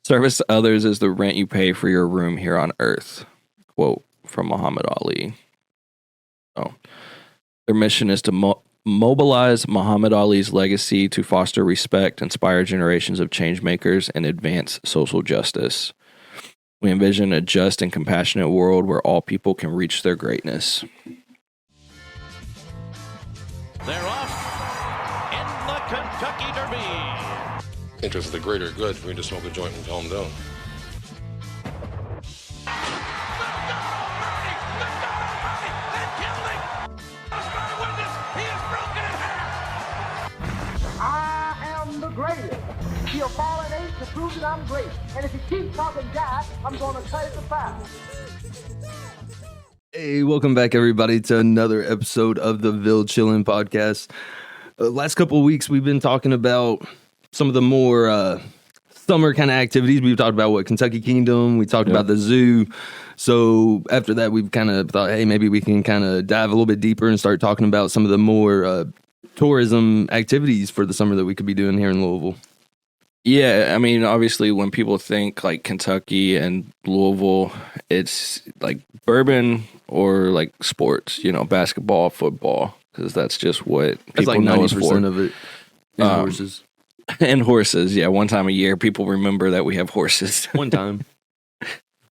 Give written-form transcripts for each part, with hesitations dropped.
Service to others is the rent you pay for your room here on Earth. Quote from Muhammad Ali. So, their mission is to mobilize Muhammad Ali's legacy to foster respect, inspire generations of change makers, and advance social justice. We envision a just and compassionate world where all people can reach their greatness. They're off in the Kentucky Derby. Interest of the greater good for me to smoke a joint and calm down. I am the greatest. You're falling eight to prove that I'm great. And if you keep talking jive, I'm going to cut it to 5. Hey, welcome back, everybody, to another episode of the Ville Chillin podcast. Last couple of weeks, we've been talking about some of the more summer kind of activities. We've talked about Kentucky Kingdom. We talked about the zoo. So after that, we've kind of thought, hey, maybe we can kind of dive a little bit deeper and start talking about some of the more tourism activities for the summer that we could be doing here in Louisville. Yeah, I mean, obviously, when people think like Kentucky and Louisville, it's like bourbon or like sports, basketball, football, because that's just what people like know us for. 90% of it. And horses. And horses, yeah. One time a year, people remember that we have horses. One time.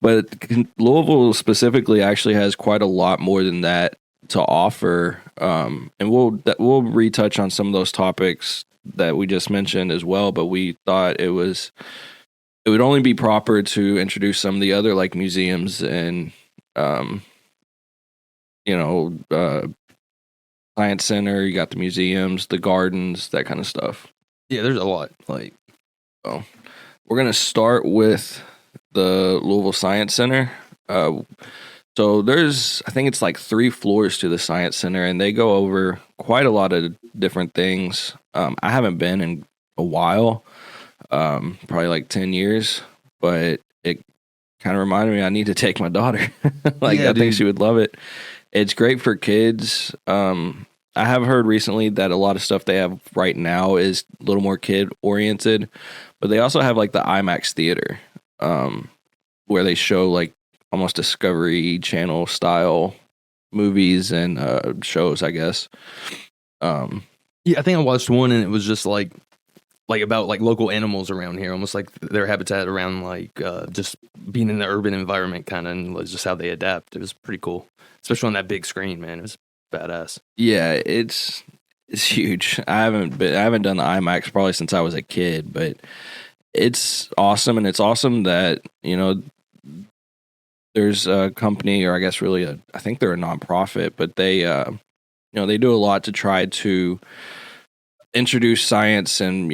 But Louisville specifically actually has quite a lot more than that to offer, and we'll retouch on some of those topics that we just mentioned as well. But we thought it would only be proper to introduce some of the other like museums and Science Center. You got the museums, the gardens, that kind of stuff. Yeah, there's a lot. We're gonna start with the Louisville Science Center. So there's, I think it's like 3 floors to the Science Center, and they go over quite a lot of different things. I haven't been in a while, probably like 10 years, but it kind of reminded me I need to take my daughter. I think she would love it. It's great for kids. I have heard recently that a lot of stuff they have right now is a little more kid-oriented, but they also have like the IMAX theater, where they show like almost Discovery Channel style movies and shows, I guess. Yeah, I think I watched one and it was just like about like local animals around here, almost like their habitat around like just being in the urban environment kind of, and just how they adapt. It was pretty cool, especially on that big screen, man. It was badass. Yeah, it's huge. I haven't done the IMAX probably since I was a kid, but it's awesome, and it's awesome that there's a company, or I guess really I think they're a nonprofit, but they they do a lot to try to introduce science and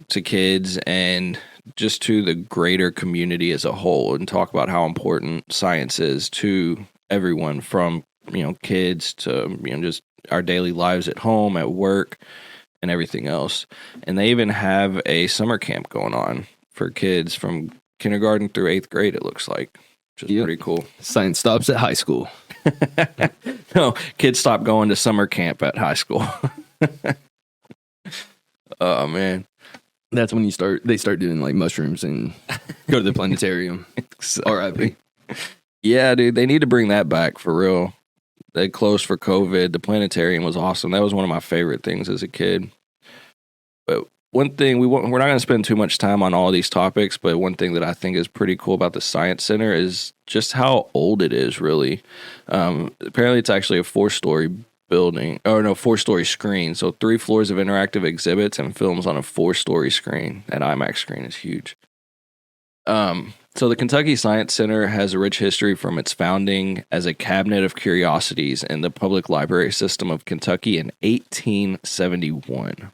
to kids and just to the greater community as a whole, and talk about how important science is to everyone, from kids to just our daily lives at home, at work, and everything else. And they even have a summer camp going on for kids from kindergarten through 8th grade, it looks like, which is pretty cool. Science stops at high school. No, kids stop going to summer camp at high school. Oh, man. That's when they start doing like mushrooms and go to the planetarium. R.I.P. Yeah, dude, they need to bring that back for real. They closed for COVID. The planetarium was awesome. That was one of my favorite things as a kid. But one thing, we're not going to spend too much time on all these topics, but one thing that I think is pretty cool about the Science Center is just how old it is, really. Apparently, it's actually a 4-story building, or no, 4-story screen. So 3 floors of interactive exhibits and films on a 4-story screen. That IMAX screen is huge. So the Kentucky Science Center has a rich history from its founding as a cabinet of curiosities in the public library system of Kentucky in 1871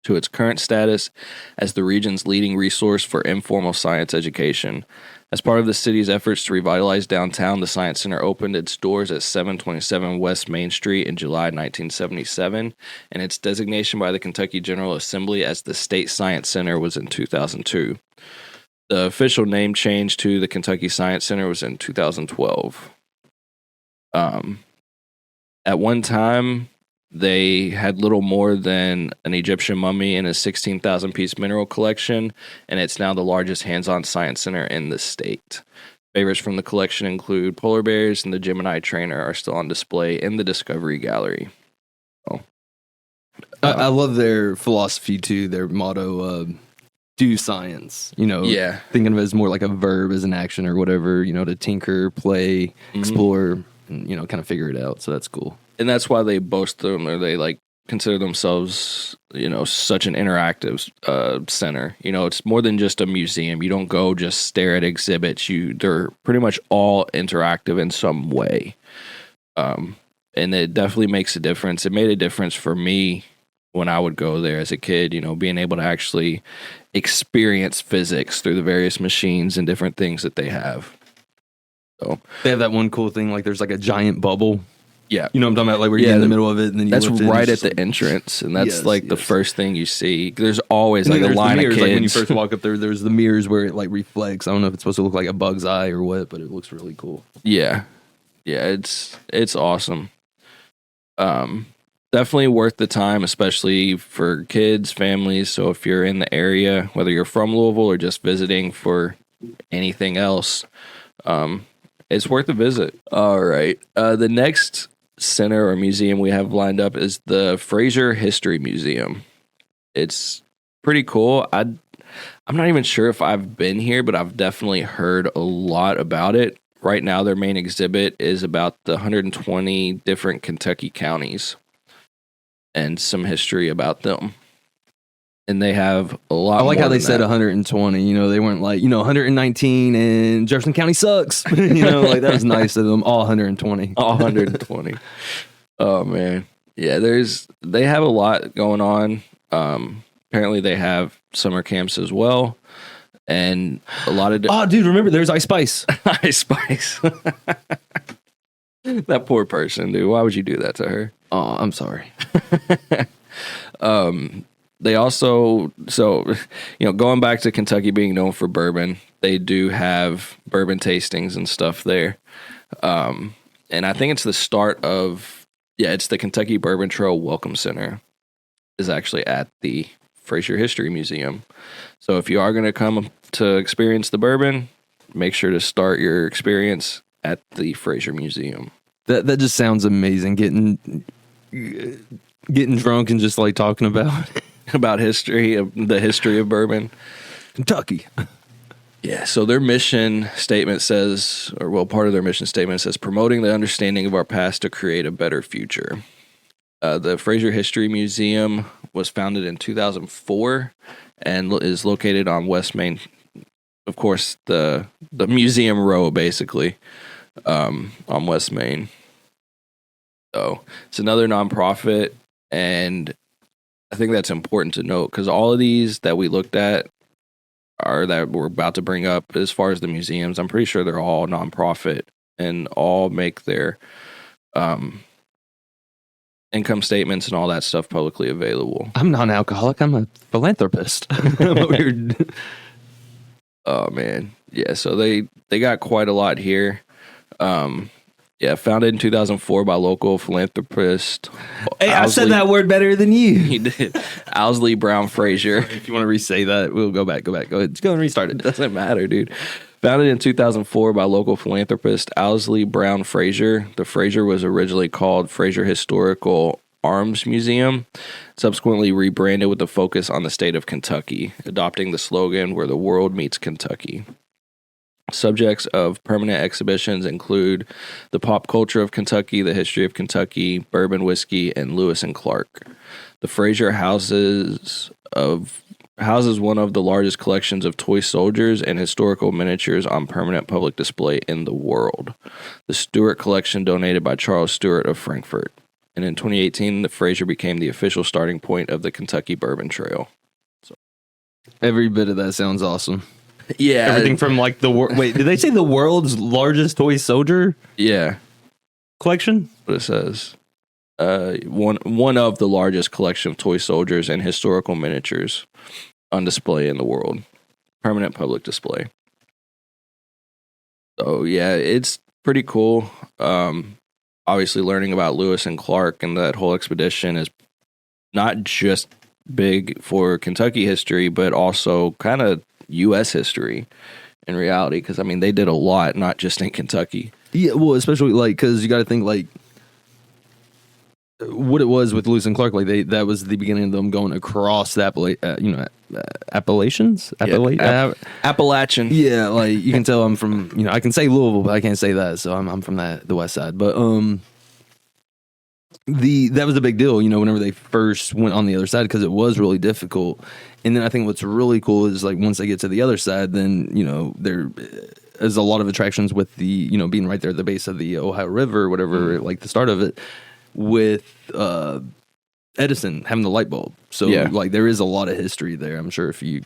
to its current status as the region's leading resource for informal science education. As part of the city's efforts to revitalize downtown, the Science Center opened its doors at 727 West Main Street in July 1977, and its designation by the Kentucky General Assembly as the State Science Center was in 2002. The official name change to the Kentucky Science Center was in 2012. At one time, They had little more than an Egyptian mummy in a 16,000 piece mineral collection, and it's now the largest hands-on science center in the state. Favorites from the collection include polar bears and the Gemini trainer are still on display in the Discovery Gallery. Oh. I love their philosophy too, their motto, do science, thinking of it as more like a verb as an action or whatever, to tinker, play, explore, and, kind of figure it out. So that's cool. And that's why they boast them, or they consider themselves, such an interactive center. It's more than just a museum. You don't go just stare at exhibits. They're pretty much all interactive in some way. And it definitely makes a difference. It made a difference for me when I would go there as a kid, being able to actually experience physics through the various machines and different things that they have. So they have that one cool thing, like there's like a giant bubble. Yeah. You know what I'm talking about? Like where you're in the middle of it and then you that's lift right it at the entrance. And that's the first thing you see. There's always and like a line of kids. Like when you first walk up there's the mirrors where it like reflects. I don't know if it's supposed to look like a bug's eye or what, but it looks really cool. Yeah. Yeah, it's awesome. Definitely worth the time, especially for kids, families. So if you're in the area, whether you're from Louisville or just visiting for anything else, it's worth a visit. All right. The next center or museum we have lined up is the Fraser History Museum. It's pretty cool. I'm not even sure if I've been here, but I've definitely heard a lot about it. Right now, their main exhibit is about the 120 different Kentucky counties and some history about them. And they have a lot. I like more how they than said that. 120. They weren't like 119 and Jefferson County sucks. Like that was nice of them. All 120. All 120. Oh man, yeah. They have a lot going on. Apparently, they have summer camps as well, and a lot of. Oh, dude, remember there's Ice Spice. Ice Spice. That poor person, dude. Why would you do that to her? Oh, I'm sorry. They also, going back to Kentucky being known for bourbon, they do have bourbon tastings and stuff there. And I think it's the start of, it's the Kentucky Bourbon Trail Welcome Center is actually at the Fraser History Museum. So if you are going to come to experience the bourbon, make sure to start your experience at the Fraser Museum. That just sounds amazing. Getting drunk and just like talking about the history of bourbon. Kentucky. Yeah, so their mission statement says, part of their mission statement says, promoting the understanding of our past to create a better future. The Fraser History Museum was founded in 2004 and is located on West Main. Of course, the Museum Row, basically, on West Main. So it's another nonprofit, and I think that's important to note because all of these that we looked at or that we're about to bring up as far as the museums, I'm pretty sure they're all nonprofit and all make their income statements and all that stuff publicly available. I'm not an alcoholic. I'm a philanthropist. Weird. Oh man. Yeah, so they got quite a lot here. Founded in 2004 by local philanthropist. Hey, I said that word better than you. He did. Owsley Brown Frazier. If you want to re-say that, we'll go back. Go ahead. Just go and restart it. Doesn't matter, dude. Founded in 2004 by local philanthropist Owsley Brown Frazier. The Frazier was originally called Frazier Historical Arms Museum, subsequently rebranded with a focus on the state of Kentucky, adopting the slogan, "Where the world meets Kentucky." Subjects of permanent exhibitions include the pop culture of Kentucky, the history of Kentucky, bourbon whiskey, and Lewis and Clark. The Frazier houses one of the largest collections of toy soldiers and historical miniatures on permanent public display in the world. The Stewart collection donated by Charles Stewart of Frankfort. And in 2018, the Frazier became the official starting point of the Kentucky Bourbon Trail. So, every bit of that sounds awesome. Yeah. Everything from like wait, did they say the world's largest toy soldier? Yeah. Collection? What it says. One of the largest collection of toy soldiers and historical miniatures on display in the world. Permanent public display. So yeah, it's pretty cool. obviously learning about Lewis and Clark and that whole expedition is not just big for Kentucky history, but also kind of U.S. history in reality. Because, I mean, they did a lot, not just in Kentucky. Yeah, well, especially, like, because you got to think, like, what it was with Lewis and Clark, like, that was the beginning of them going across the Appalachians? Appalachian. Yeah, like, you can tell I'm from, I can say Louisville, but I can't say that, so I'm from the west side. But, that was a big deal, whenever they first went on the other side, because it was really difficult. And then I think what's really cool is, like, once they get to the other side, then there is a lot of attractions with the being right there at the base of the Ohio River or whatever, like the start of it, with Edison having the light bulb. So like there is a lot of history there. I'm sure if you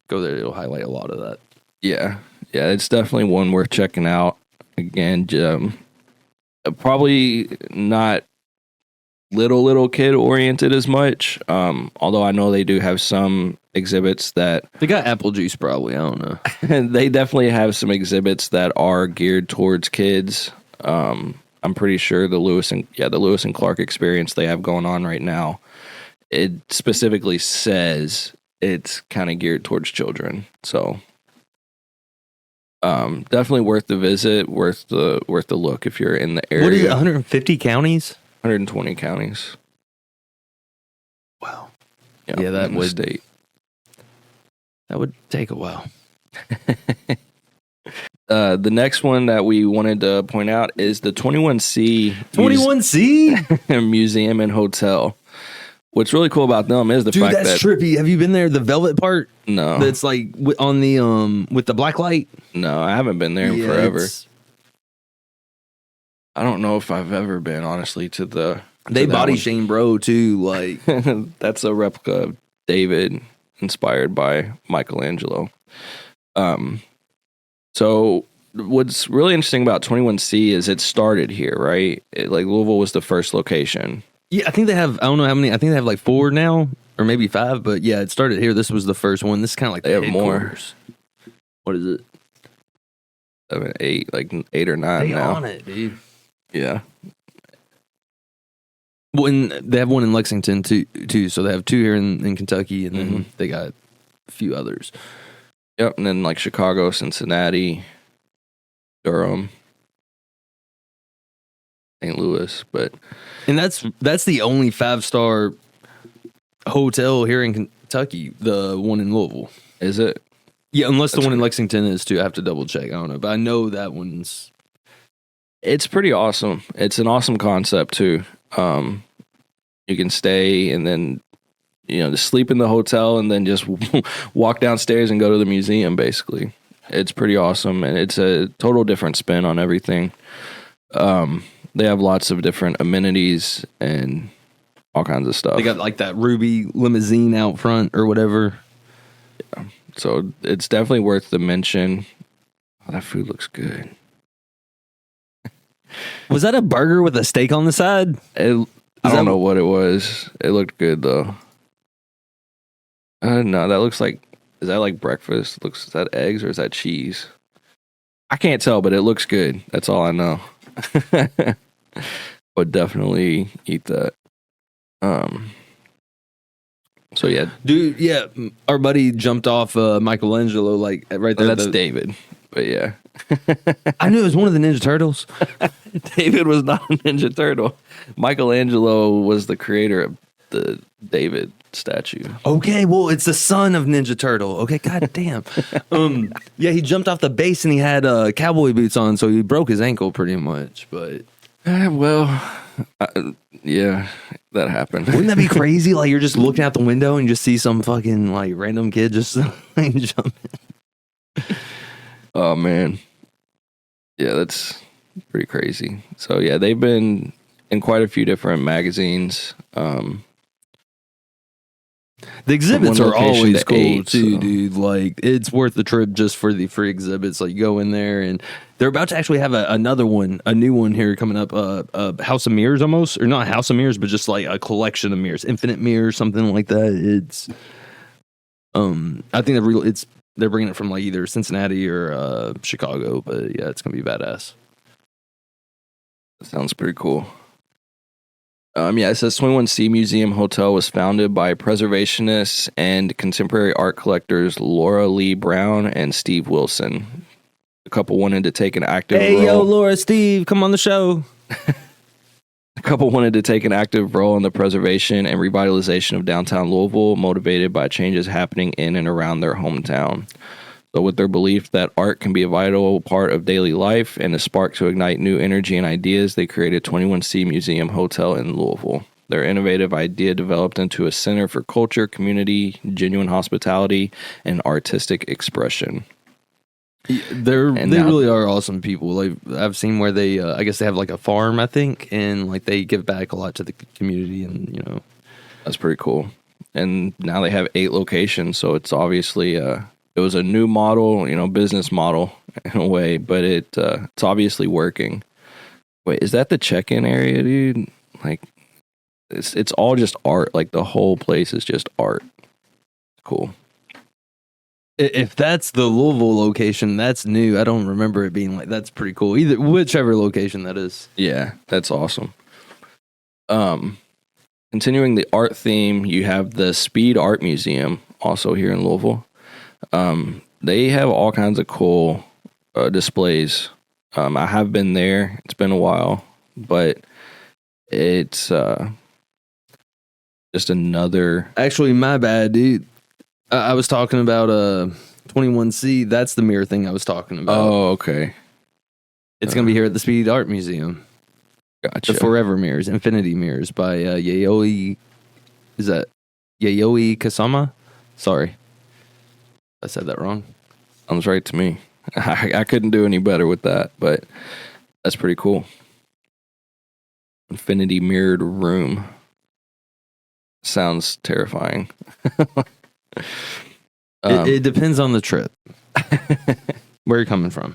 go there, it'll highlight a lot of that. Yeah, it's definitely one worth checking out. Again, probably not little kid oriented as much. Although I know they do have some exhibits that they got apple juice. Probably, I don't know. They definitely have some exhibits that are geared towards kids. I'm pretty sure the Lewis and Clark experience they have going on right now, it specifically says it's kind of geared towards children. So, definitely worth the visit, worth the look if you're in the area. What is it, 150 counties? 120 counties. Wow. Yeah, that would state. That would take a while. The next one that we wanted to point out is the 21C 21C Museum and Hotel. What's really cool about them is the fact that that's trippy. Have you been there? The velvet part? No, that's like on the with the black light. No, I haven't been there in forever. I don't know if I've ever been, honestly, to the. They body shame bro too. Like that's a replica of David, inspired by Michelangelo. So what's really interesting about 21C is it started here, right? Like Louisville was the first location. Yeah, I think they have. I don't know how many. I think they have like 4 now, or maybe 5. But yeah, it started here. This was the first one. This is kind of like they have more. What is it? 7, 8, like 8 or 9 they now. On it, dude. Yeah. Well, and they have one in Lexington too. So they have 2 here in Kentucky, and then they got a few others. Yep, and then like Chicago, Cincinnati, Durham, St. Louis, and that's the only 5-star hotel here in Kentucky. The one in Louisville, is it? Yeah, unless the one in Lexington is too. I have to double check. I don't know, but I know that one's. It's pretty awesome. It's an awesome concept too. You can stay and then just sleep in the hotel and then just walk downstairs and go to the museum. Basically, it's pretty awesome, and it's a total different spin on everything. They have lots of different amenities and all kinds of stuff. They got like that ruby limousine out front or whatever. Yeah. So it's definitely worth the mention. Oh, that food looks good. Was that a burger with a steak on the side? I don't know what it was. It looked good though. No, that looks like. Is that like breakfast? Is that eggs or is that cheese? I can't tell, but it looks good. That's all I know. Would definitely eat that. So yeah, dude. Yeah, our buddy jumped off Michelangelo like right there. That's David, but yeah. I knew it was one of the Ninja Turtles. David was not a Ninja Turtle. Michelangelo was the creator of the David statue. Okay, well, it's the son of Ninja Turtle. Okay, goddamn. Yeah, he jumped off the base and he had cowboy boots on, so he broke his ankle pretty much. But yeah, that happened. Wouldn't that be crazy? Like you're just looking out the window and you just see some fucking like random kid just like jumping. Oh man, yeah, that's pretty crazy. So yeah, they've been in quite a few different magazines. The exhibits are always cool 8, too, so. dude. Like it's worth the trip just for the free exhibits. Like you go in there and they're about to actually have a new one here coming up. House of Mirrors, almost, or not House of Mirrors, but just like a collection of mirrors, infinite mirrors, something like that. It's, I think they're bringing it from like either Cincinnati or Chicago, but yeah, it's gonna be badass. That sounds pretty cool. Yeah, it says 21C Museum Hotel was founded by preservationists and contemporary art collectors Laura Lee Brown and Steve Wilson. The couple wanted to take an active role. Hey, yo, Laura, Steve, come on the show. The couple wanted to take an active role in the preservation and revitalization of downtown Louisville, motivated by changes happening in and around their hometown. So with their belief that art can be a vital part of daily life and a spark to ignite new energy and ideas, they created 21C Museum Hotel in Louisville. Their innovative idea developed into a center for culture, community, genuine hospitality, and artistic expression. They really are awesome people. Like I've seen where they, I guess they have like a farm, I think, and like they give back a lot to the community, and you know, that's pretty cool. And now they have 8 locations, so it's obviously it was a new model, you know, business model in a way, but it's obviously working. Wait, is that the check-in area, dude? Like, it's all just art. Like the whole place is just art. Cool. If that's the Louisville location, that's new. I don't remember it being like. That's pretty cool. Either whichever location that is. Yeah, that's awesome. Continuing the art theme, you have the Speed Art Museum, also here in Louisville. They have all kinds of cool displays. I have been there. It's been a while, but it's just another. Actually, my bad, dude. I was talking about 21C. That's the mirror thing I was talking about. Oh, okay. It's going to be here at the Speed Art Museum. Gotcha. The Forever Mirrors, Infinity Mirrors by Yayoi. Is that Yayoi Kasama? Sorry. I said that wrong. Sounds right to me. I couldn't do any better with that, but that's pretty cool. Infinity mirrored room. Sounds terrifying. It depends on the trip. Where you're coming from.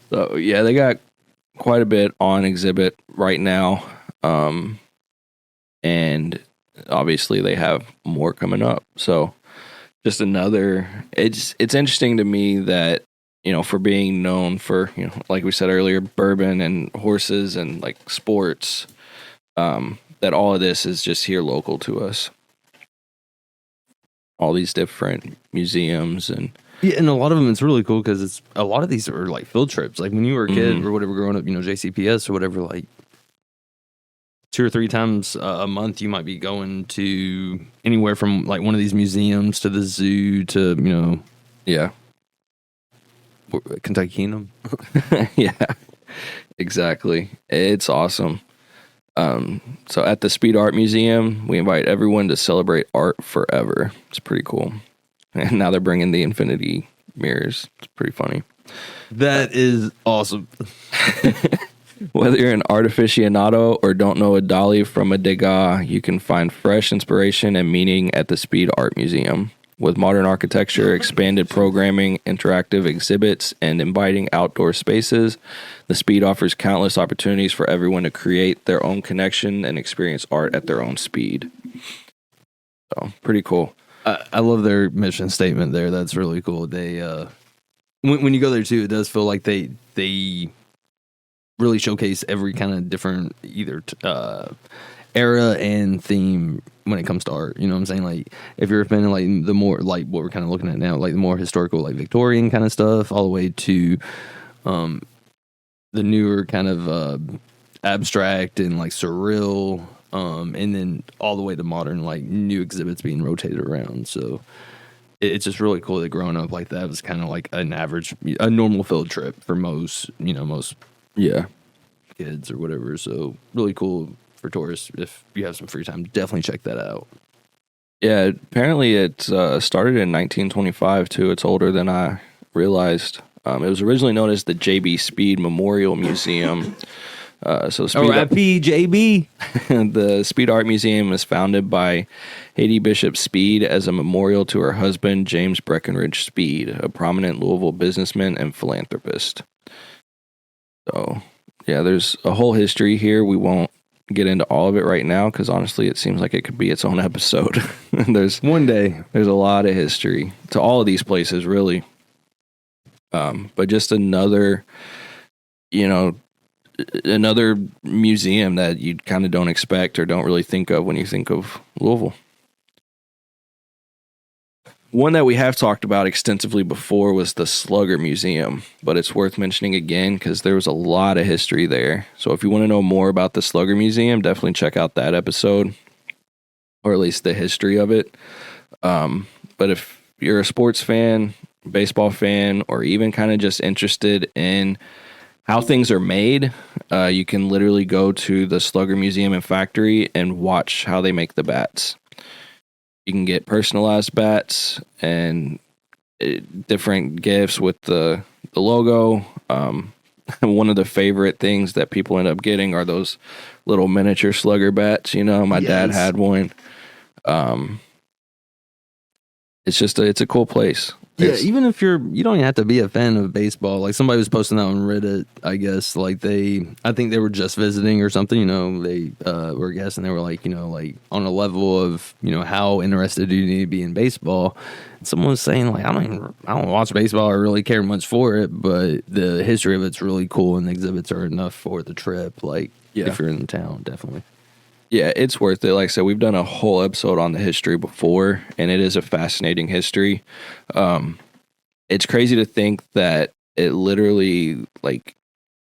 So yeah, they got quite a bit on exhibit right now. And obviously they have more coming up. So just another, it's interesting to me that, you know, for being known for, you know, like we said earlier, bourbon and horses and like sports, that all of this is just here local to us. All these different museums and a lot of them, it's really cool because a lot of these are like field trips. Like when you were a kid or whatever growing up, you know, JCPS or whatever, like 2 or 3 times a month, you might be going to anywhere from like one of these museums to the zoo to, you know, yeah, Kentucky Kingdom. Yeah, exactly. It's awesome. So at the Speed Art Museum, we invite everyone to celebrate art forever. It's pretty cool. And now they're bringing the infinity mirrors. It's pretty funny. That is awesome. Whether you're an artificionado or don't know a Dali from a Degas, you can find fresh inspiration and meaning at the Speed Art Museum. With modern architecture, expanded programming, interactive exhibits, and inviting outdoor spaces, the Speed offers countless opportunities for everyone to create their own connection and experience art at their own speed. So, pretty cool. I love their mission statement there. That's really cool. They, when you go there too, it does feel like they really showcase every kind of different either era and theme when it comes to art. You know what I'm saying? Like if you're a fan of like the more like what we're kind of looking at now, like the more historical, like Victorian kind of stuff, all the way to the newer kind of abstract and like surreal, and then all the way to modern, like new exhibits being rotated around. So it's just really cool that growing up like that was kind of like a normal field trip for most kids or whatever. So really cool for tourists. If you have some free time, definitely check that out. Yeah, apparently it started in 1925 too. It's older than I realized. It was originally known as the J.B. Speed Memorial Museum. R.I.P. J.B. The Speed Art Museum was founded by Hatie Bishop Speed as a memorial to her husband, James Breckenridge Speed, a prominent Louisville businessman and philanthropist. So, yeah, there's a whole history here. We won't get into all of it right now because honestly, it seems like it could be its own episode. There's one day. There's a lot of history to all of these places, really. But just another, another museum that you kind of don't expect or don't really think of when you think of Louisville. One that we have talked about extensively before was the Slugger Museum, but it's worth mentioning again because there was a lot of history there. So if you want to know more about the Slugger Museum, definitely check out that episode, or at least the history of it. But if you're a sports fan, baseball fan, or even kind of just interested in how things are made, you can literally go to the Slugger Museum and Factory and watch how they make the bats. You can get personalized bats and different gifts with the logo. One of the favorite things that people end up getting are those little miniature slugger bats. You know, my dad had one. It's a cool place. Yeah, even if you don't even have to be a fan of baseball. Like somebody was posting that on Reddit, I guess. Like I think they were just visiting or something. You know, they were guests and they were like, you know, like on a level of, you know, how interested do you need to be in baseball? And someone was saying like, I don't watch baseball or really care much for it, but the history of it's really cool and the exhibits are enough for the trip. Like if you're in town, definitely. Yeah, it's worth it. Like I said, we've done a whole episode on the history before, and it is a fascinating history. It's crazy to think that it literally, like,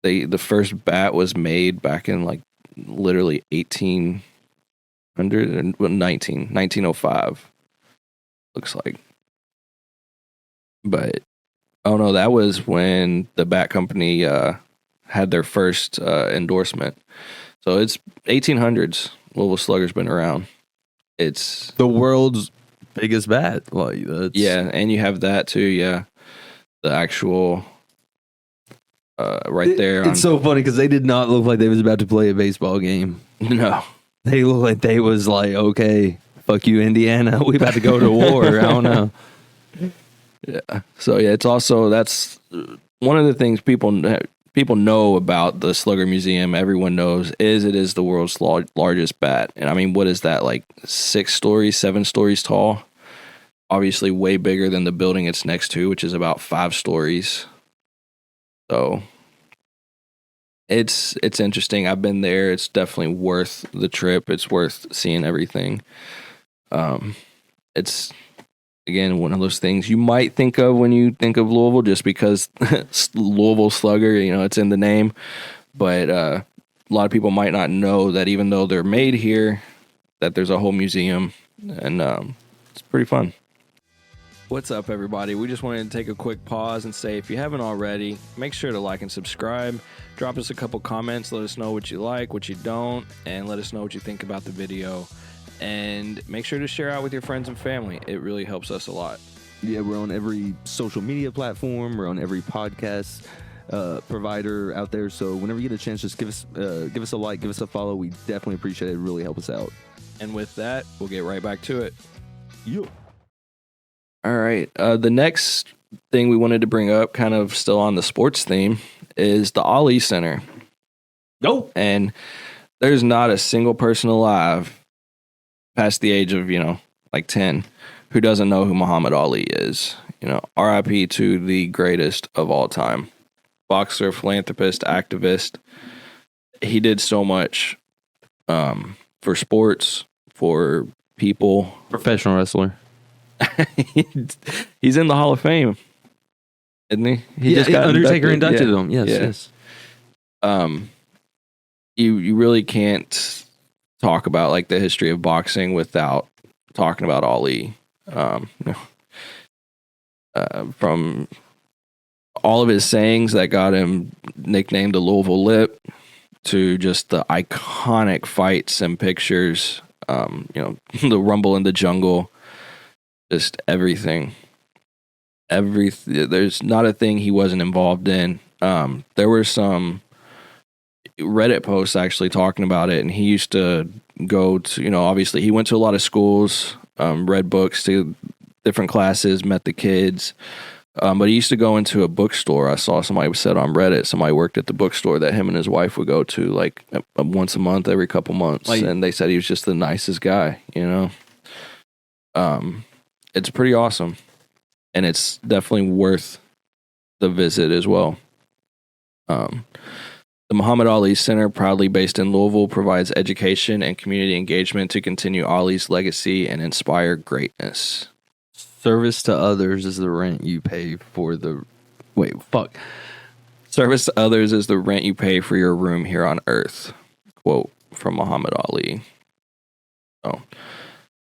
the first bat was made back in, like, literally 1905, looks like. But, oh no, that was when the bat company had their first endorsement. So it's 1800s. Louisville Slugger's been around. It's the world's biggest bat. Like yeah, and you have that too. Yeah, the actual right there. It's so funny because they did not look like they was about to play a baseball game. No, they look like they was like, okay, fuck you, Indiana. We about to go to war. I don't know. Yeah. So yeah, it's also that's one of the things people know about the Slugger Museum, everyone knows, is it is the world's largest bat. And I mean, what is that, like 6 stories, 7 stories tall? Obviously way bigger than the building it's next to, which is about 5 stories. So it's interesting. I've been there. It's definitely worth the trip. It's worth seeing everything. It's, again, one of those things you might think of when you think of Louisville, just because Louisville Slugger, you know, it's in the name. But a lot of people might not know that even though they're made here, that there's a whole museum, and it's pretty fun. What's up, everybody? We just wanted to take a quick pause and say, if you haven't already, make sure to like and subscribe. Drop us a couple comments. Let us know what you like, what you don't, and let us know what you think about the video. And make sure to share out with your friends and family. It really helps us a lot. Yeah, we're on every social media platform. We're on every podcast provider out there. So whenever you get a chance, just give us a like, give us a follow. We definitely appreciate it. It really helps us out. And with that, we'll get right back to it. Yo. All right. The next thing we wanted to bring up, kind of still on the sports theme, is the Ali Center. Go. And there's not a single person alive past the age of, like 10, who doesn't know who Muhammad Ali is. RIP to the greatest of all time. Boxer, philanthropist, activist. He did so much for sports, for people. Professional wrestler. He's in the Hall of Fame, isn't he? He just got Undertaker inducted him. Yes. You really can't talk about like the history of boxing without talking about Ali. From all of his sayings that got him nicknamed the Louisville Lip, to just the iconic fights and pictures, the Rumble in the Jungle, just everything. There's not a thing he wasn't involved in. There were some Reddit posts actually talking about it, and he used to go to, obviously he went to a lot of schools, read books, to different classes, met the kids, but he used to go into a bookstore. I saw somebody said on Reddit, somebody worked at the bookstore that him and his wife would go to like once a month, every couple months, and they said he was just the nicest guy, It's pretty awesome, and it's definitely worth the visit as well. The Muhammad Ali Center, proudly based in Louisville, provides education and community engagement to continue Ali's legacy and inspire greatness. Service to others is the rent you pay for the... Wait, fuck. Service to others is the rent you pay for your room here on earth. Quote from Muhammad Ali. Oh.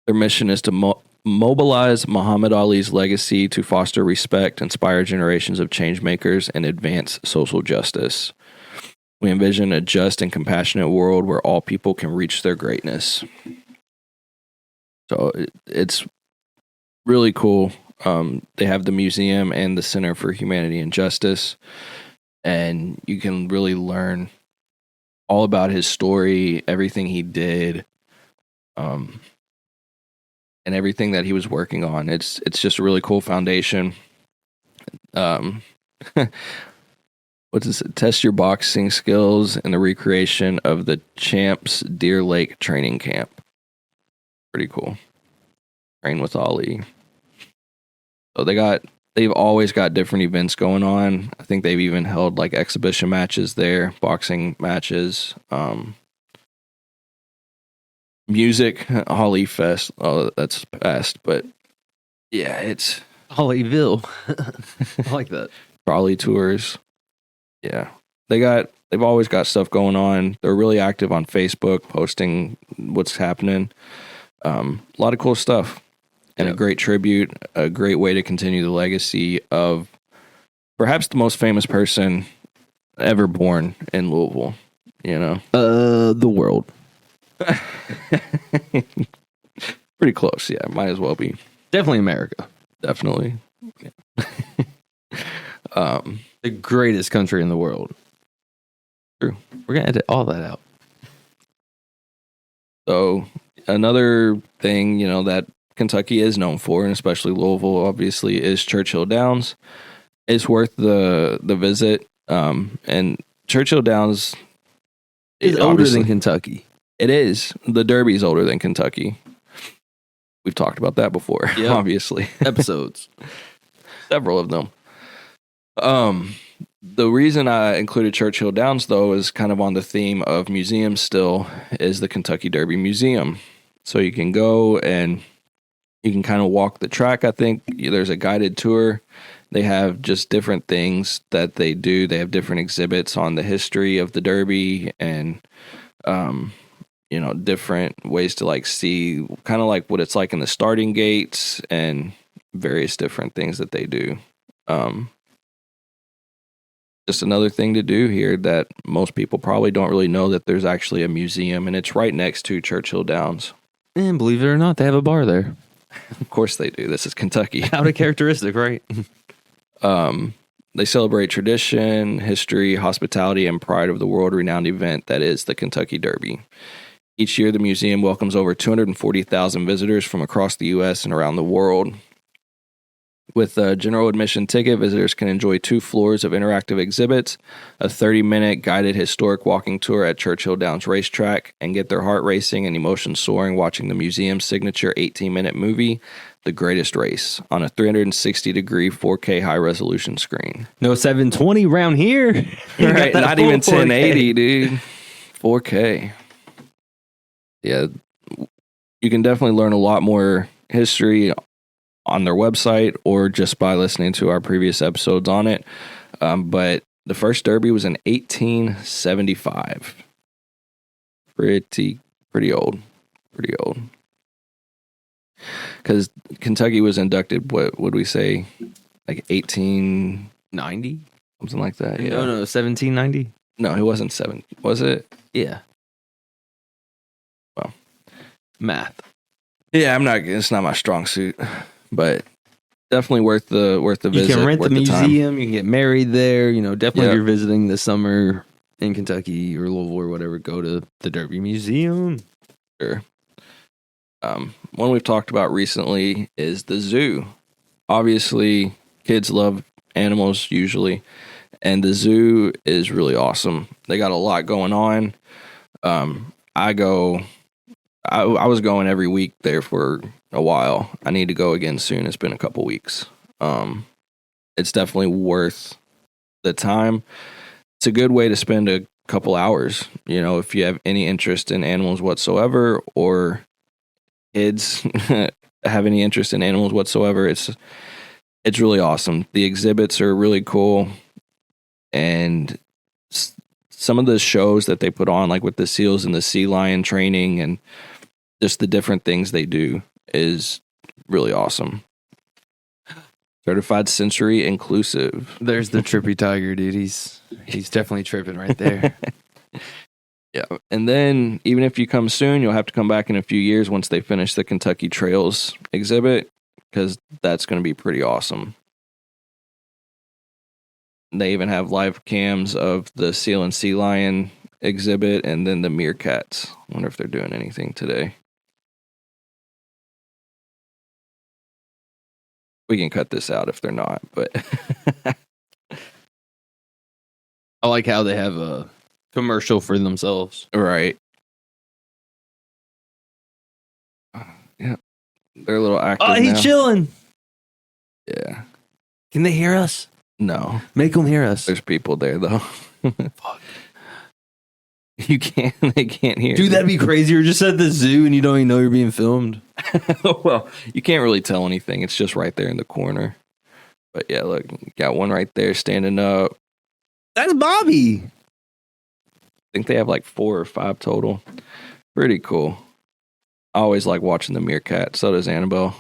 Their mission is to mobilize Muhammad Ali's legacy to foster respect, inspire generations of change makers, and advance social justice. We envision a just and compassionate world where all people can reach their greatness. So it's really cool. They have the museum and the Center for Humanity and Justice, and you can really learn all about his story, everything he did, and everything that he was working on. It's just a really cool foundation. What's this? Test your boxing skills in the recreation of the Champs Deer Lake training camp. Pretty cool. Train with Ali. So they've always got different events going on. I think they've even held like exhibition matches there, boxing matches, music, Ali Fest. Oh, that's past, but yeah, it's Ville. I like that. Ali tours. Yeah, they've always got stuff going on. They're really active on Facebook, posting what's happening. A lot of cool stuff. And a great tribute, a great way to continue the legacy of perhaps the most famous person ever born in Louisville, you know? The world. Pretty close, yeah. Might as well be. Definitely America. Definitely. Yeah. The greatest country in the world. True. We're going to edit all that out. So, another thing, you know, that Kentucky is known for, and especially Louisville, obviously, is Churchill Downs. It's worth the visit. And Churchill Downs is older than Kentucky. It is. The Derby's older than Kentucky. We've talked about that before, obviously. Episodes. Several of them. The reason I included Churchill Downs, though, is kind of on the theme of museums still, is the Kentucky Derby Museum. So you can go and you can kind of walk the track. I think there's a guided tour. They have just different things that they do. They have different exhibits on the history of the Derby and, you know, different ways to like see kind of like what it's like in the starting gates and various different things that they do. Just another thing to do here that most people probably don't really know, that there's actually a museum, and it's right next to Churchill Downs. And believe it or not, they have a bar there. Of course they do. This is Kentucky. Out of characteristic, right? They celebrate tradition, history, hospitality, and pride of the world-renowned event that is the Kentucky Derby. Each year, the museum welcomes over 240,000 visitors from across the U.S. and around the world. With a general admission ticket, visitors can enjoy 2 floors of interactive exhibits, a 30-minute guided historic walking tour at Churchill Downs Racetrack, and get their heart racing and emotions soaring watching the museum's signature 18-minute movie, The Greatest Race, on a 360-degree 4K high-resolution screen. No 720 round here. Right, not even 1080, dude. 4K. Yeah, you can definitely learn a lot more history on their website or just by listening to our previous episodes on it. But the first Derby was in 1875. Pretty old. Pretty old. Because Kentucky was inducted, what would we say, like 1890? Something like that. Yeah. No, 1790? No, it wasn't 7. Was it? Yeah. Well. Math. Yeah, it's not my strong suit. But definitely worth the visit. You can rent the museum. The you can get married there. You know, definitely if you're visiting this summer in Kentucky or Louisville or whatever, go to the Derby Museum. Sure. One we've talked about recently is the zoo. Obviously, kids love animals usually, and the zoo is really awesome. They got a lot going on. I was going every week there for a while. I need to go again soon. It's been a couple weeks. It's definitely worth the time. It's a good way to spend a couple hours. You know, if you have any interest in animals whatsoever, or kids have any interest in animals whatsoever, it's really awesome. The exhibits are really cool, and some of the shows that they put on, like with the seals and the sea lion training and just the different things they do, is really awesome. Certified sensory inclusive. There's the trippy tiger, dude. He's definitely tripping right there. Yeah. And then even if you come soon, you'll have to come back in a few years once they finish the Kentucky Trails exhibit, because that's going to be pretty awesome. They even have live cams of the seal and sea lion exhibit, and then the meerkats. Wonder if they're doing anything today. We can cut this out if they're not, but I like how they have a commercial for themselves. right. Yeah. They're a little active Oh, he's now. chilling. Yeah. Can they hear us? No. Make them hear us. There's people there, though. Fuck. You can't. They can't hear. Dude, that'd be crazy. You're just at the zoo and you don't even know you're being filmed. Well, you can't really tell anything. It's just right there in the corner. But yeah, look, you got one right there standing up. That's Bobby. I think they have like 4 or 5 total. Pretty cool. I always like watching the meerkat. So does Annabelle.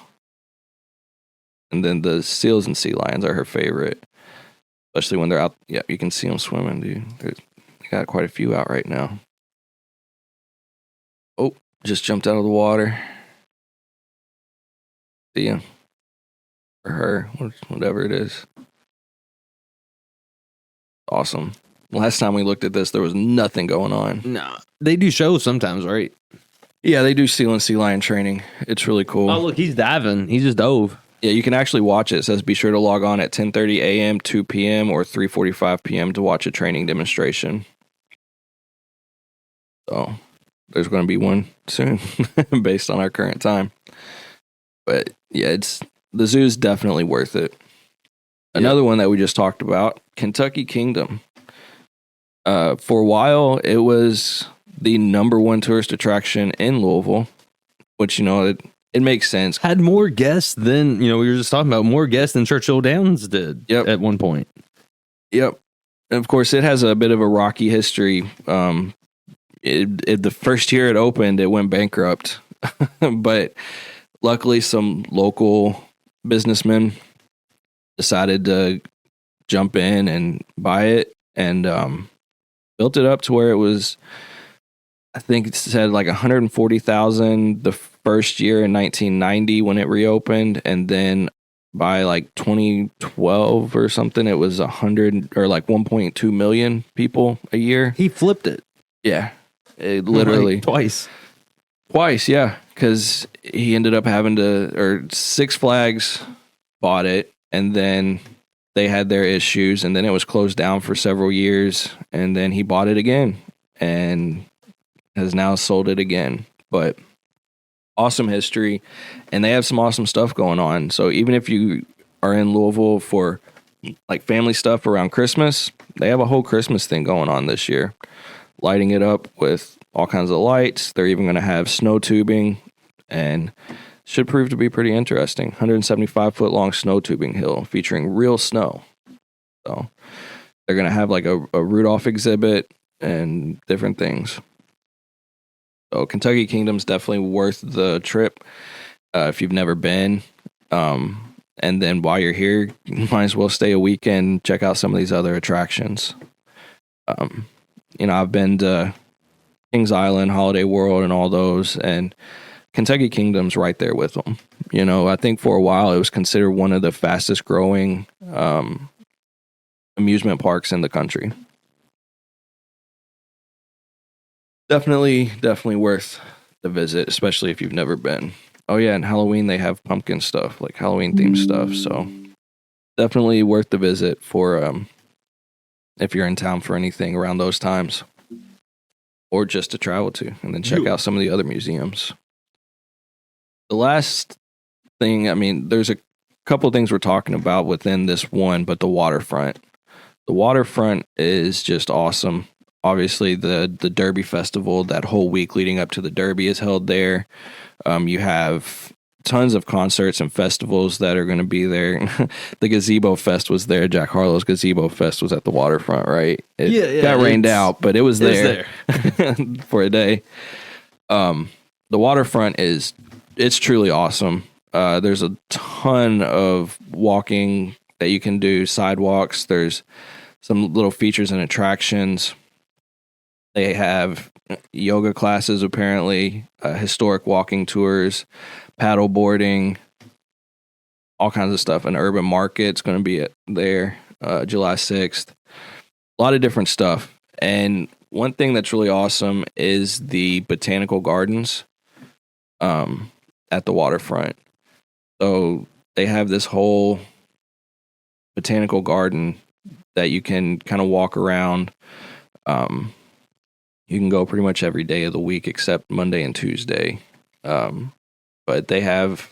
And then the seals and sea lions are her favorite. Especially when they're out. Yeah, you can see them swimming, dude. They got quite a few out right now. Oh, just jumped out of the water. See ya. Or her, whatever it is. Awesome. Last time we looked at this, there was nothing going on. No. They do shows sometimes, right? Yeah, they do seal and sea lion training. It's really cool. Oh, look, he's diving. He just dove. Yeah, you can actually watch it. It says be sure to log on at 10:30 a.m., 2 p.m., or 3:45 p.m. to watch a training demonstration. So there's going to be one soon based on our current time. But yeah, the zoo is definitely worth it. Another one that we just talked about, Kentucky Kingdom. For a while, it was the #1 tourist attraction in Louisville, which, you know, it makes sense. Had more guests than, we were just talking about, more guests than Churchill Downs did at one point. Yep. And of course, it has a bit of a rocky history. The first year it opened, it went bankrupt. But luckily, some local businessmen decided to jump in and buy it and built it up to where it was, I think it said like 140,000 the first year in 1990 when it reopened, and then by like 2012 or something, it was 100 or like 1.2 million people a year. He flipped it. Yeah, it literally twice. Yeah, because he ended up having to, or Six Flags bought it, and then they had their issues, and then it was closed down for several years, and then he bought it again and has now sold it again. But awesome history, and they have some awesome stuff going on. So even if you are in Louisville for like family stuff around Christmas, they have a whole Christmas thing going on this year, lighting it up with all kinds of lights. They're even going to have snow tubing, and should prove to be pretty interesting. 175-foot long snow tubing hill featuring real snow. So they're going to have like a Rudolph exhibit and different things. So Kentucky Kingdom's definitely worth the trip if you've never been. And then while you're here, you might as well stay a weekend, check out some of these other attractions. I've been to Kings Island, Holiday World, and all those, and Kentucky Kingdom's right there with them. I think for a while it was considered one of the fastest growing amusement parks in the country. Definitely worth the visit, especially if you've never been. Oh yeah, and Halloween they have pumpkin stuff, like Halloween themed stuff. So definitely worth the visit for if you're in town for anything around those times, or just to travel to, and then check out some of the other museums. The last thing, there's a couple things we're talking about within this one, but the waterfront. The waterfront is just awesome. obviously the Derby Festival, that whole week leading up to the Derby is held there. You have tons of concerts and festivals that are going to be there. The Gazebo Fest was there. Jack Harlow's Gazebo Fest was at the waterfront, right? It got rained out, but it was there, for a day. The waterfront it's truly awesome. There's a ton of walking that you can do, sidewalks. There's some little features and attractions. They have yoga classes, apparently, historic walking tours, paddle boarding, all kinds of stuff. An urban market's going to be there July 6th. A lot of different stuff. And one thing that's really awesome is the botanical gardens at the waterfront. So they have this whole botanical garden that you can kind of walk around. You can go pretty much every day of the week except Monday and Tuesday. But they have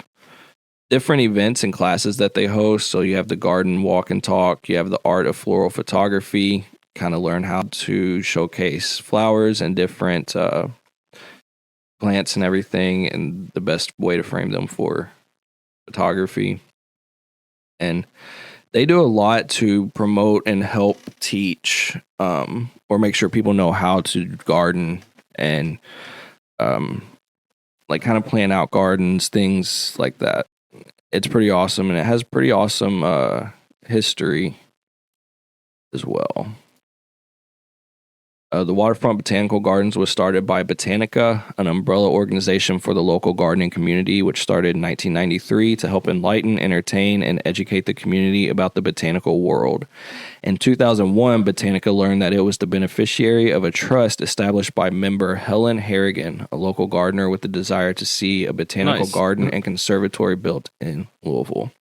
different events and classes that they host. So you have the garden walk and talk. You have the art of floral photography, kind of learn how to showcase flowers and different plants and everything, and the best way to frame them for photography. And they do a lot to promote and help teach or make sure people know how to garden and like kind of plan out gardens, things like that. It's pretty awesome, and it has pretty awesome history as well. The Waterfront Botanical Gardens was started by Botanica, an umbrella organization for the local gardening community, which started in 1993 to help enlighten, entertain, and educate the community about the botanical world. In 2001, Botanica learned that it was the beneficiary of a trust established by member Helen Harrigan, a local gardener with the desire to see a botanical garden and conservatory built in Louisville.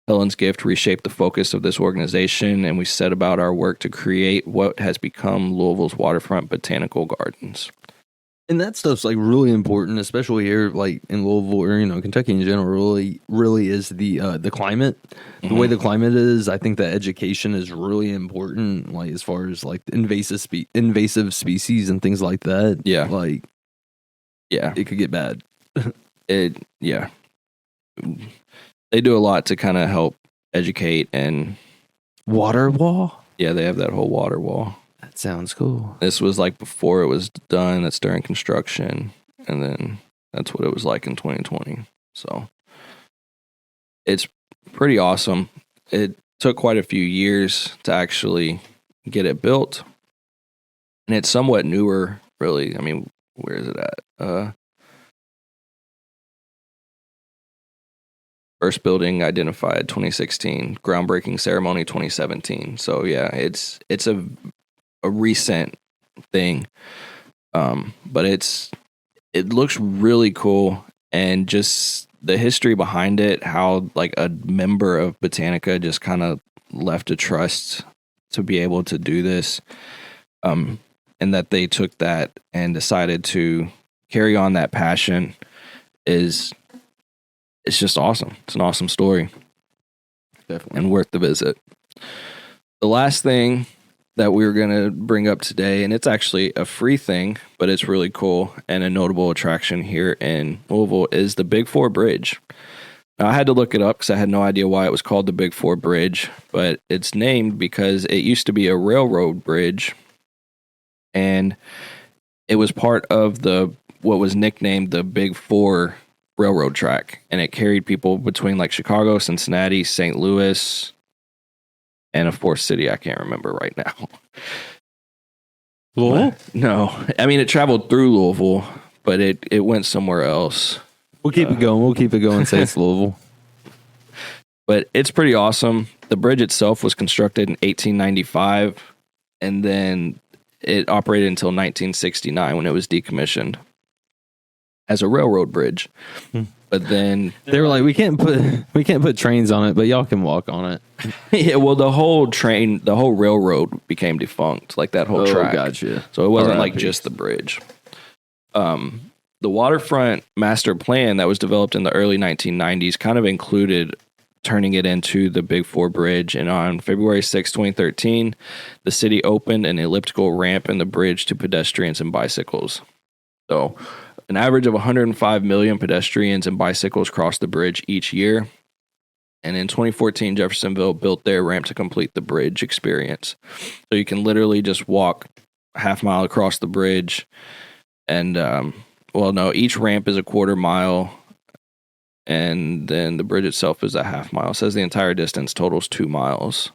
Helen's gift reshaped the focus of this organization, and we set about our work to create what has become Louisville's Waterfront Botanical Gardens. And that stuff's like really important, especially here, like in Louisville or Kentucky in general. Really is the climate, the way the climate is. I think that education is really important, like as far as like invasive species and things like that. Yeah, it could get bad. They do a lot to kind of help educate and water wall. Yeah, they have that whole water wall. That sounds cool. This was like before it was done. That's during construction, and then that's what it was like in 2020. So it's pretty awesome. It took quite a few years to actually get it built, and it's somewhat newer, really. I mean, where is it at? First building identified 2016, groundbreaking ceremony 2017. So yeah, it's a recent thing, but it looks really cool, and just the history behind it, how like a member of Botanica just kind of left a trust to be able to do this, and that they took that and decided to carry on that passion it's just awesome. It's an awesome story. Definitely. And worth the visit. The last thing that we were going to bring up today, and it's actually a free thing, but it's really cool and a notable attraction here in Louisville, is the Big Four Bridge. Now, I had to look it up because I had no idea why it was called the Big Four Bridge, but it's named because it used to be a railroad bridge, and it was part of what was nicknamed the Big Four railroad track, and it carried people between like Chicago, Cincinnati, St. Louis, and a fourth city I can't remember right now. Louisville? No, I mean it traveled through Louisville, but it went somewhere else. We'll keep it going. We'll keep it going. Say it's Louisville. But it's pretty awesome. The bridge itself was constructed in 1895, and then it operated until 1969 when it was decommissioned as a railroad bridge. But then they were like, we can't put trains on it, but y'all can walk on it. Yeah, well, the whole railroad became defunct, like that whole track. Gotcha. So it wasn't like just the bridge. The waterfront master plan that was developed in the early 1990s kind of included turning it into the Big Four Bridge. And on February 6, 2013, the city opened an elliptical ramp in the bridge to pedestrians and bicycles. So an average of 105 million pedestrians and bicycles cross the bridge each year. And in 2014, Jeffersonville built their ramp to complete the bridge experience. So you can literally just walk a half mile across the bridge. And, each ramp is a quarter mile. And then the bridge itself is a half mile. It says the entire distance totals 2 miles.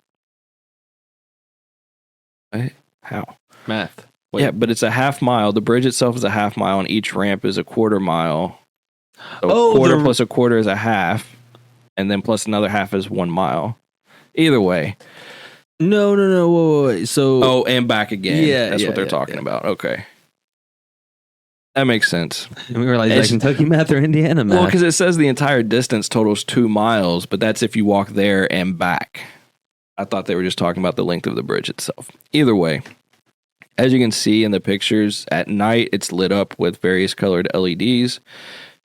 Right? How? Math. Wait. Yeah, but it's a half mile. The bridge itself is a half mile, and each ramp is a quarter mile. So a quarter plus a quarter is a half, and then plus another half is 1 mile. Either way. No. Wait. So, and back again. Yeah, that's what they're talking about. Okay. That makes sense. We were like, Kentucky math or Indiana math? Well, because it says the entire distance totals 2 miles, but that's if you walk there and back. I thought they were just talking about the length of the bridge itself. Either way, as you can see in the pictures, at night it's lit up with various colored LEDs,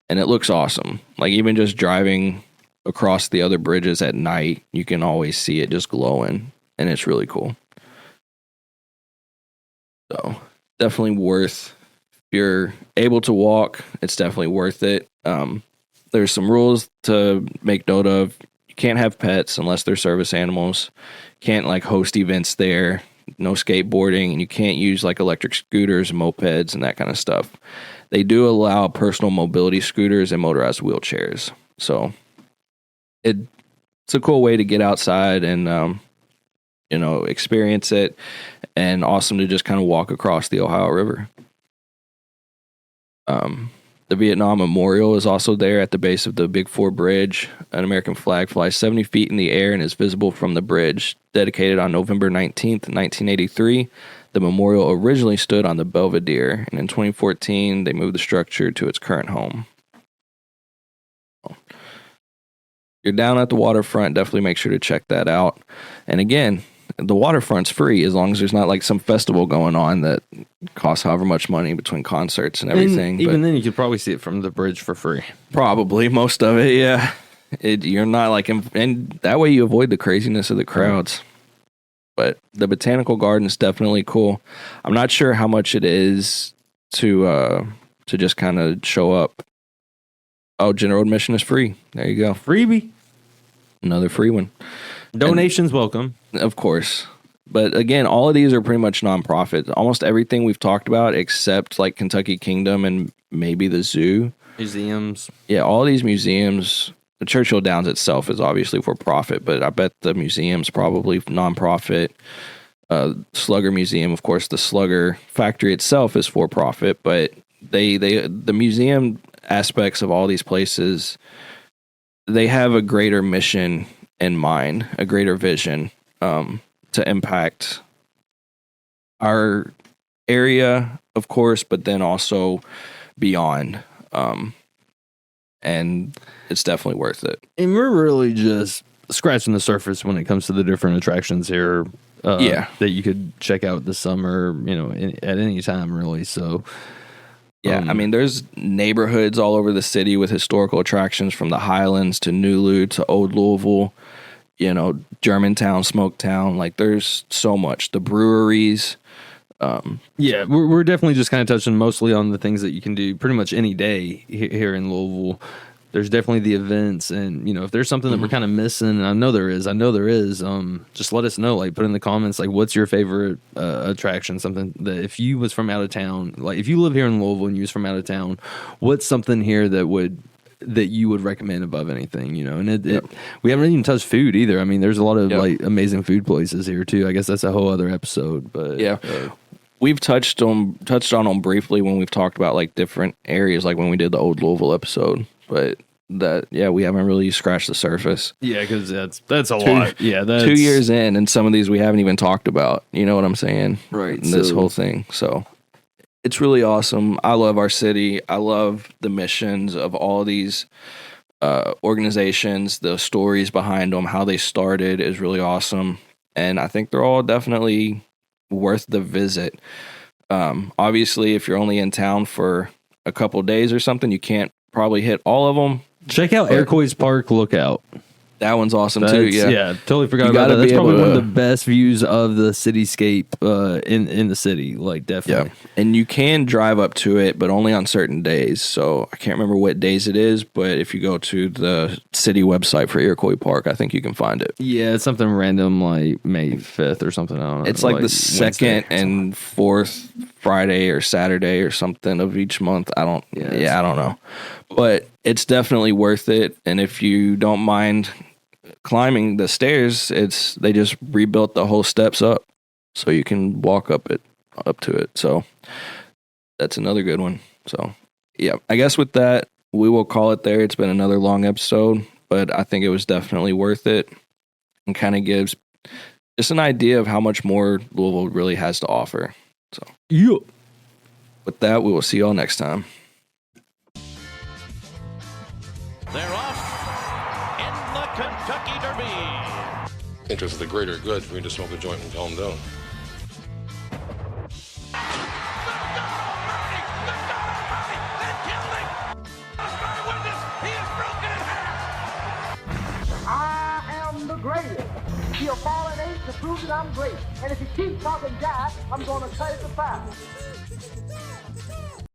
and it looks awesome. Like even just driving across the other bridges at night, you can always see it just glowing, and it's really cool. So definitely worth. If you're able to walk, it's definitely worth it. There's some rules to make note of. You can't have pets unless they're service animals. Can't like host events there. No skateboarding, and you can't use like electric scooters, mopeds, and that kind of stuff. They do allow personal mobility scooters and motorized wheelchairs. So it's a cool way to get outside and experience it, and awesome to just kind of walk across the Ohio River. The Vietnam Memorial is also there at the base of the Big Four Bridge. An American flag flies 70 feet in the air and is visible from the bridge. Dedicated on November 19th, 1983, the memorial originally stood on the Belvedere, and in 2014, they moved the structure to its current home. You're down at the waterfront, definitely make sure to check that out. And again, the waterfront's free as long as there's not like some festival going on that costs however much money between concerts and everything. And even then, you could probably see it from the bridge for free. Probably most of it, yeah. You're not like, and that way you avoid the craziness of the crowds. But the botanical garden is definitely cool. I'm not sure how much it is to just kind of show up. Oh, general admission is free. There you go. Freebie. Another free one. Donations welcome. Of course. But again, all of these are pretty much nonprofit. Almost everything we've talked about except like Kentucky Kingdom and maybe the zoo. Museums. Yeah, all these museums. The Churchill Downs itself is obviously for profit, but I bet the museum's probably nonprofit. Slugger Museum, of course, the Slugger factory itself is for profit, but the museum aspects of all these places, they have a greater mission in mind, a greater vision to impact our area, of course, but then also beyond. And it's definitely worth it. And we're really just scratching the surface when it comes to the different attractions here. That you could check out this summer, at any time, really. So, yeah, I mean, there's neighborhoods all over the city with historical attractions from the Highlands to Nulu to Old Louisville, Germantown, Smoketown. Like, there's so much. The breweries. We're definitely just kind of touching mostly on the things that you can do pretty much any day here in Louisville. There's definitely the events, and if there's something that we're kind of missing, and I know there is, just let us know. Like, put in the comments, like, what's your favorite attraction? Something that if you was from out of town, like if you live here in Louisville and you was from out of town, what's something here that you would recommend above anything? And we haven't even touched food either. I mean, there's a lot of like amazing food places here too. I guess that's a whole other episode, but we've touched on them briefly when we've talked about like different areas, like when we did the Old Louisville episode. But we haven't really scratched the surface. Yeah, because that's a lot. Yeah, that's 2 years in, and some of these we haven't even talked about. You know what I'm saying? Right. In this whole thing. So it's really awesome. I love our city. I love the missions of all these organizations, the stories behind them, how they started is really awesome. And I think they're all definitely worth the visit. Obviously, if you're only in town for a couple days or something, you can't probably hit all of them. Check out Iroquois Park Lookout. That one's awesome too. Yeah. Totally forgot You about gotta that. That's be probably able one of to- the best views of the cityscape in the city. Like, definitely. Yeah. And you can drive up to it, but only on certain days. So I can't remember what days it is, but if you go to the city website for Iroquois Park, I think you can find it. Yeah, it's something random like May 5th or something. I don't know. It's like the Wednesday second or something. and fourth Friday or Saturday or something of each month. I don't know. But it's definitely worth it. And if you don't mind climbing the stairs, they just rebuilt the whole steps up so you can walk up to it. So that's another good one. So yeah, I guess with that, we will call it there. It's been another long episode, but I think it was definitely worth it and kind of gives just an idea of how much more Louisville really has to offer. So Yeah. with that, we will see y'all next time. They're off in the Kentucky Derby. Interest of the greater good for me to smoke a joint and calm down. I am the greatest. Be a fallen ape to prove that I'm great. And if you keep talking jive, I'm gonna cut it to 5.